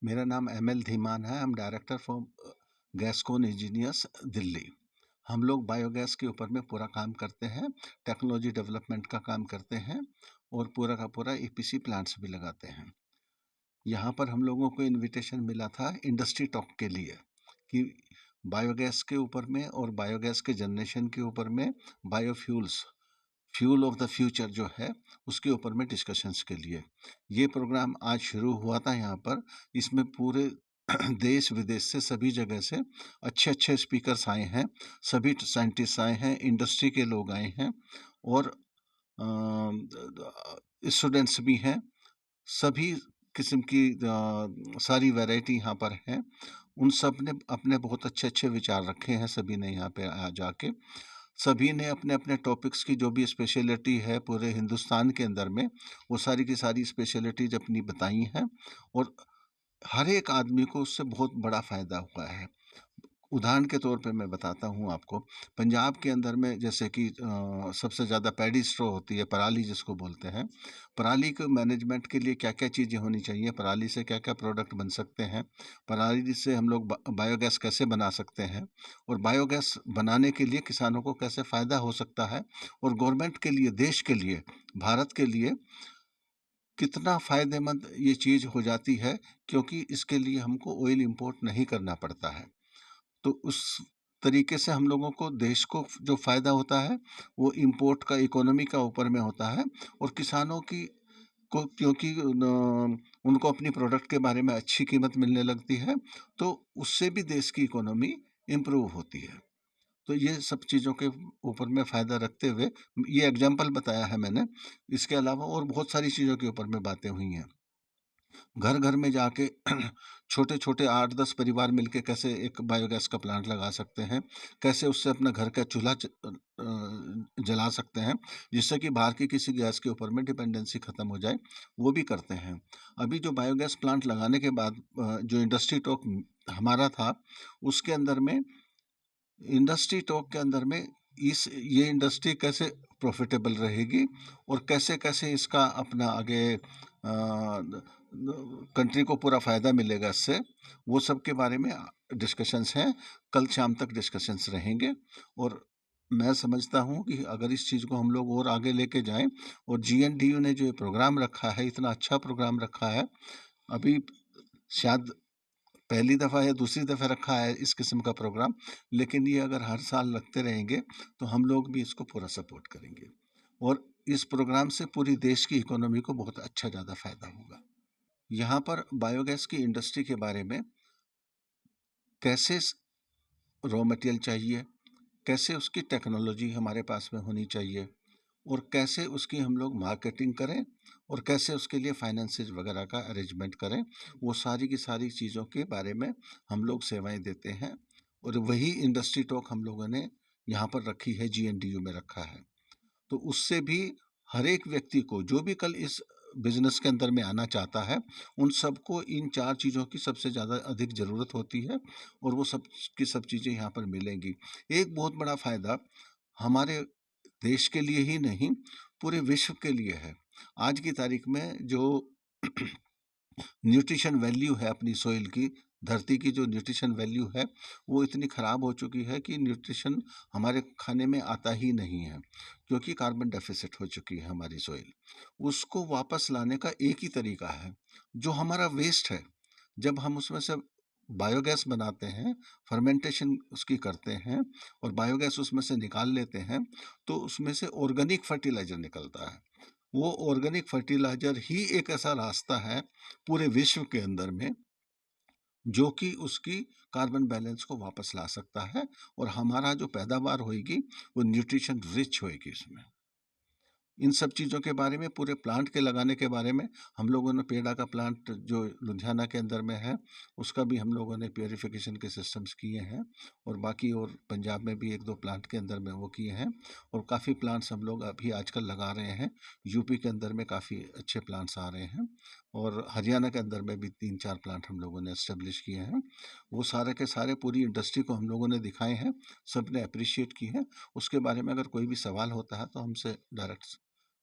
मेरा नाम एमएल धीमान है। हम डायरेक्टर फॉर गैसकॉन इंजीनियर्स दिल्ली। हम लोग बायोगैस के ऊपर में पूरा काम करते हैं, टेक्नोलॉजी डेवलपमेंट का काम करते हैं और पूरा का पूरा ईपीसी प्लांट्स भी लगाते हैं। यहाँ पर हम लोगों को इनविटेशन मिला था इंडस्ट्री टॉक के लिए कि बायोगैस के ऊपर में और बायोगैस के जनरेशन के ऊपर में biofuels fuel of the future जो है उसके ऊपर में डिस्कशंस के लिए ये प्रोग्राम आज शुरू हुआ था यहाँ पर। इसमें पूरे देश विदेश से सभी जगह से अच्छे अच्छे स्पीकर्स आए हैं, सभी साइंटिस्ट आए हैं, इंडस्ट्री के लोग आए हैं और स्टूडेंट्स भी हैं। सभी किस्म की सारी वैरायटी यहाँ पर है। उन सब ने अपने बहुत अच्छे अच्छे विचार रखे हैं। सभी ने यहाँ पे आ जाके सभी ने अपने अपने टॉपिक्स की जो भी स्पेशलिटी है पूरे हिंदुस्तान के अंदर में वो सारी की सारी स्पेशलिटीज अपनी बताई हैं और हर एक आदमी को उससे बहुत बड़ा फ़ायदा हुआ है। उदाहरण के तौर पे मैं बताता हूँ आपको, पंजाब के अंदर में जैसे कि सबसे ज़्यादा पैडी स्ट्रॉ होती है, पराली जिसको बोलते हैं। पराली के मैनेजमेंट के लिए क्या-क्या चीज़ें होनी चाहिए, पराली से क्या-क्या प्रोडक्ट बन सकते हैं, पराली से हम लोग बायोगैस कैसे बना सकते हैं और बायोगैस बनाने के लिए किसानों को कैसे फ़ायदा हो सकता है और गवर्नमेंट के लिए, देश के लिए, भारत के लिए कितना फ़ायदेमंद ये चीज़ हो जाती है, क्योंकि इसके लिए हमको ऑयल इम्पोर्ट नहीं करना पड़ता है। तो उस तरीके से हम लोगों को देश को जो फ़ायदा होता है वो इम्पोर्ट का, इकोनॉमी का ऊपर में होता है और किसानों की को क्योंकि उनको अपनी प्रोडक्ट के बारे में अच्छी कीमत मिलने लगती है तो उससे भी देश की इकोनॉमी इम्प्रूव होती है। तो ये सब चीज़ों के ऊपर में फ़ायदा रखते हुए ये एग्जाम्पल बताया है मैंने। इसके अलावा और बहुत सारी चीज़ों के ऊपर में बातें हुई हैं। घर घर में जाके छोटे छोटे 8-10 परिवार मिलके कैसे एक बायोगैस का प्लांट लगा सकते हैं, कैसे उससे अपना घर का चूल्हा जला सकते हैं जिससे कि बाहर की किसी गैस के ऊपर में डिपेंडेंसी ख़त्म हो जाए, वो भी करते हैं। अभी जो बायोगैस प्लांट लगाने के बाद जो इंडस्ट्री टॉक हमारा था उसके अंदर में, इंडस्ट्री टॉक के अंदर में इस ये इंडस्ट्री कैसे प्रॉफिटेबल रहेगी और कैसे कैसे इसका अपना आगे कंट्री को पूरा फ़ायदा मिलेगा इससे, वो सब के बारे में डिस्कशंस हैं। कल शाम तक डिस्कशंस रहेंगे और मैं समझता हूँ कि अगर इस चीज़ को हम लोग और आगे लेके जाएं और जीएनडीयू ने जो ये प्रोग्राम रखा है, इतना अच्छा प्रोग्राम रखा है, अभी शायद पहली दफ़ा या दूसरी दफ़ा रखा है इस किस्म का प्रोग्राम, लेकिन ये अगर हर साल रखते रहेंगे तो हम लोग भी इसको पूरा सपोर्ट करेंगे और इस प्रोग्राम से पूरी देश की इकोनॉमी को बहुत अच्छा ज़्यादा फ़ायदा होगा। यहाँ पर बायोगैस की इंडस्ट्री के बारे में कैसे रॉ मटेरियल चाहिए, कैसे उसकी टेक्नोलॉजी हमारे पास में होनी चाहिए और कैसे उसकी हम लोग मार्केटिंग करें और कैसे उसके लिए फाइनेंसेस वगैरह का अरेंजमेंट करें, वो सारी की सारी चीज़ों के बारे में हम लोग सेवाएं देते हैं और वही इंडस्ट्री टॉक हम लोगों ने यहाँ पर रखी है, जीएनडीयू में रखा है। तो उससे भी हर एक व्यक्ति को जो भी कल इस बिजनेस के अंदर में आना चाहता है उन सबको इन 4 चीज़ों की सबसे ज़्यादा अधिक ज़रूरत होती है और वो सब की सब चीज़ें यहाँ पर मिलेंगी। एक बहुत बड़ा फ़ायदा हमारे देश के लिए ही नहीं पूरे विश्व के लिए है। आज की तारीख में जो न्यूट्रिशन वैल्यू है अपनी सोइल की, धरती की जो न्यूट्रिशन वैल्यू है वो इतनी ख़राब हो चुकी है कि न्यूट्रिशन हमारे खाने में आता ही नहीं है, क्योंकि कार्बन डेफिसिट हो चुकी है हमारी सोइल। उसको वापस लाने का एक ही तरीका है, जो हमारा वेस्ट है, जब हम उसमें से बायोगैस बनाते हैं, फर्मेंटेशन उसकी करते हैं और बायोगैस उसमें से निकाल लेते हैं, तो उसमें से ऑर्गेनिक फर्टिलाइज़र निकलता है। वो ऑर्गेनिक फर्टिलाइज़र ही एक ऐसा रास्ता है पूरे विश्व के अंदर में जो कि उसकी कार्बन बैलेंस को वापस ला सकता है और हमारा जो पैदावार होएगी वो न्यूट्रिशन रिच होएगी उसमें। इन सब चीज़ों के बारे में, पूरे प्लांट के लगाने के बारे में हम लोगों ने पेड़ा का प्लांट जो लुधियाना के अंदर में है उसका भी हम लोगों ने प्योरीफिकेशन के सिस्टम्स किए हैं और बाकी और पंजाब में भी 1-2 प्लांट के अंदर में वो किए हैं और काफ़ी प्लांट्स हम लोग अभी आजकल लगा रहे हैं। यूपी के अंदर में काफ़ी अच्छे प्लांट्स आ रहे हैं और हरियाणा के अंदर में भी 3-4 प्लांट हम लोगों ने एस्टेब्लिश किए हैं। वो सारे के सारे पूरी इंडस्ट्री को हम लोगों ने दिखाए हैं, सब ने अप्रिशिएट की है। उसके बारे में अगर कोई भी सवाल होता है तो हमसे डायरेक्ट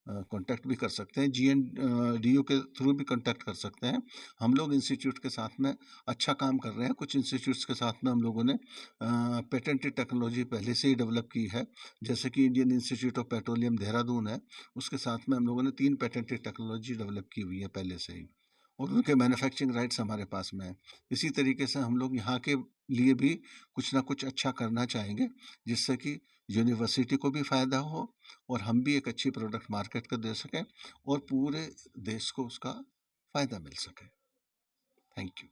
कॉन्टैक्ट भी कर सकते हैं, GNDU के थ्रू भी कॉन्टैक्ट कर सकते हैं। हम लोग इंस्टीट्यूट के साथ में अच्छा काम कर रहे हैं। कुछ इंस्टीट्यूट्स के साथ में हम लोगों ने पेटेंटेड टेक्नोलॉजी पहले से ही डेवलप की है, जैसे कि Indian institute of petroleum Dehradun है, उसके साथ में हम लोगों ने 3 पेटेंटेड टेक्नोलॉजी डेवलप की हुई है पहले से ही, और उनके मैन्युफैक्चरिंग राइट्स हमारे पास में हैं। इसी तरीके से हम लोग यहाँ के लिए भी कुछ ना कुछ अच्छा करना चाहेंगे, जिससे कि यूनिवर्सिटी को भी फ़ायदा हो और हम भी एक अच्छी प्रोडक्ट मार्केट को दे सकें और पूरे देश को उसका फ़ायदा मिल सके। Thank you.